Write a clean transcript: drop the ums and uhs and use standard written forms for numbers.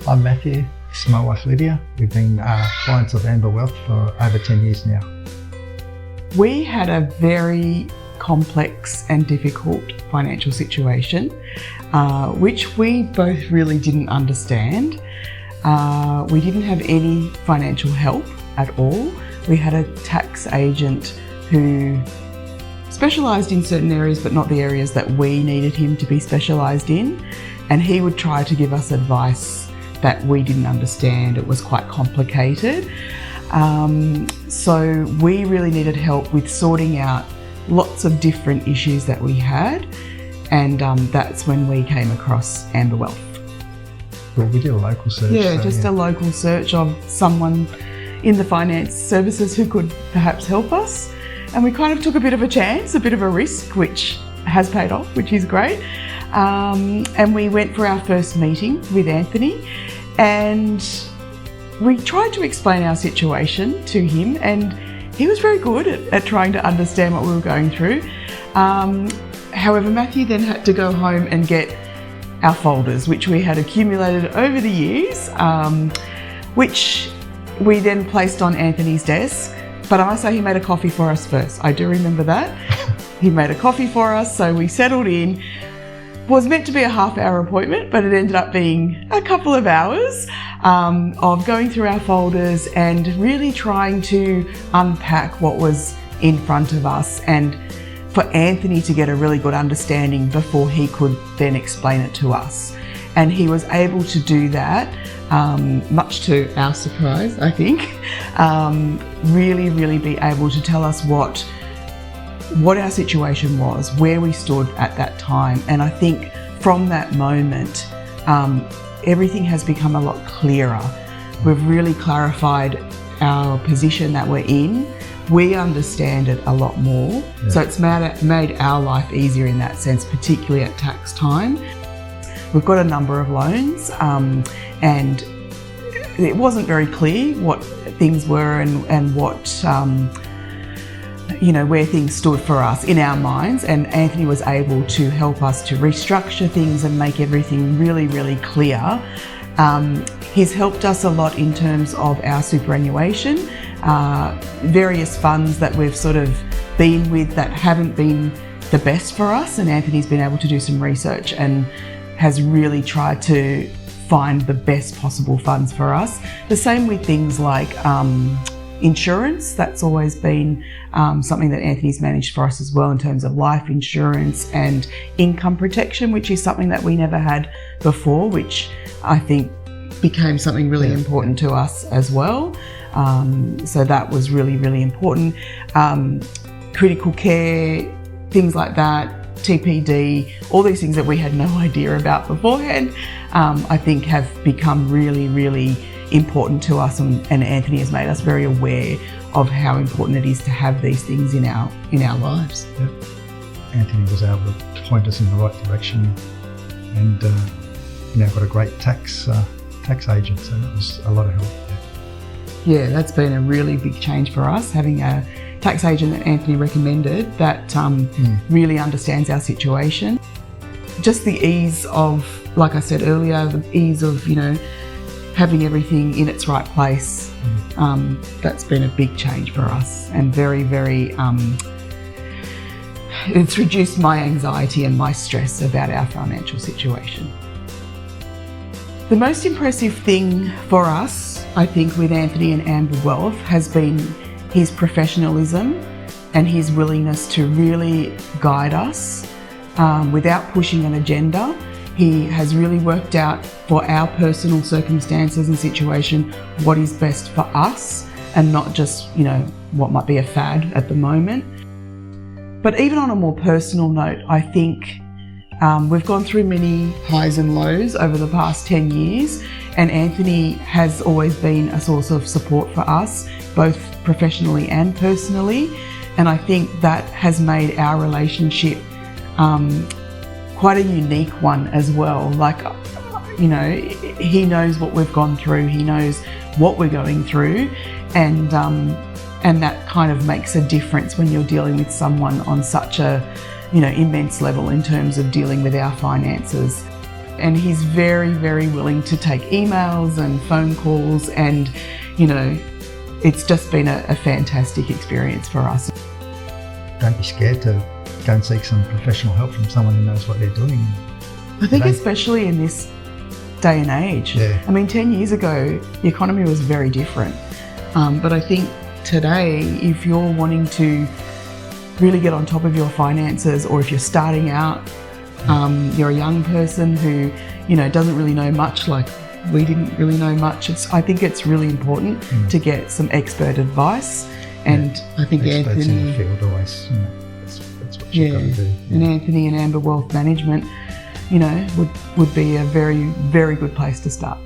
I'm Matthew, this is my wife Lidia. We've been clients of Amber Wealth for over 10 years now. We had a very complex and difficult financial situation, which we both really didn't understand. We didn't have any financial help at all. We had a tax agent who specialised in certain areas, but not the areas that we needed him to be specialised in. And he would try to give us advice that we didn't understand. It was quite complicated. So we really needed help with sorting out lots of different issues that we had. And that's when we came across Amber Wealth. Well, we did a local search. A local search of someone in the finance services who could perhaps help us. And we kind of took a bit of a chance, a bit of a risk, which has paid off, which is great. And we went for our first meeting with Anthony, and we tried to explain our situation to him, and he was very good at trying to understand what we were going through. However, Matthew then had to go home and get our folders, which we had accumulated over the years, which we then placed on Anthony's desk. But I must say he made a coffee for us first. I do remember that. He made a coffee for us, so we settled in. Was meant to be a half-hour appointment, but it ended up being a couple of hours of going through our folders and really trying to unpack what was in front of us, and for Anthony to get a really good understanding before he could then explain it to us. And he was able to do that, much to our surprise, I think, really be able to tell us what our situation was, where we stood at that time. And I think from that moment, everything has become a lot clearer. We've really clarified our position that we're in. We understand it a lot more. Yeah. So it's made our life easier in that sense, particularly at tax time. We've got a number of loans, and it wasn't very clear what things were and what where things stood for us in our minds, and Anthony was able to help us to restructure things and make everything really clear. He's helped us a lot in terms of our superannuation, various funds that we've sort of been with that haven't been the best for us, and Anthony's been able to do some research and has really tried to find the best possible funds for us. The same with things like insurance. That's always been something that Anthony's managed for us as well, in terms of life insurance and income protection, which is something that we never had before, which I think became something really important to us as well. So that was really important. Critical care, things like that, TPD, all these things that we had no idea about beforehand, I think have become really important to us, and Anthony has made us very aware of how important it is to have these things in our lives. Yep. Anthony was able to point us in the right direction, and got a great tax agent, so that was a lot of help. Yeah, that's been a really big change for us, having a tax agent that Anthony recommended that really understands our situation. Just the ease of, like I said earlier, the ease of, having everything in its right place. That's been a big change for us, and very, it's reduced my anxiety and my stress about our financial situation. The most impressive thing for us, I think, with Anthony and Amber Wealth has been his professionalism and his willingness to really guide us without pushing an agenda. He has really worked out for our personal circumstances and situation what is best for us, and not just, what might be a fad at the moment. But even on a more personal note, I think we've gone through many highs and lows over the past 10 years, and Anthony has always been a source of support for us, both professionally and personally. And I think that has made our relationship quite a unique one as well. He knows what we've gone through, he knows what we're going through, and that kind of makes a difference when you're dealing with someone on such a immense level in terms of dealing with our finances. And he's very, very willing to take emails and phone calls, and, you know, it's just been a fantastic experience for us. Don't be scared to go and seek some professional help from someone who knows what they're doing. I think especially in this day and age. Yeah. I mean, 10 years ago, the economy was very different. But I think today, if you're wanting to really get on top of your finances, or if you're starting out, you're a young person who, you know, doesn't really know much, like we didn't really know much. I think it's really important to get some expert advice. And I think experts Anthony, in the field always, you know, that's what you've got to do. And Anthony and Amber Wealth Management, you know, would be a very, very good place to start.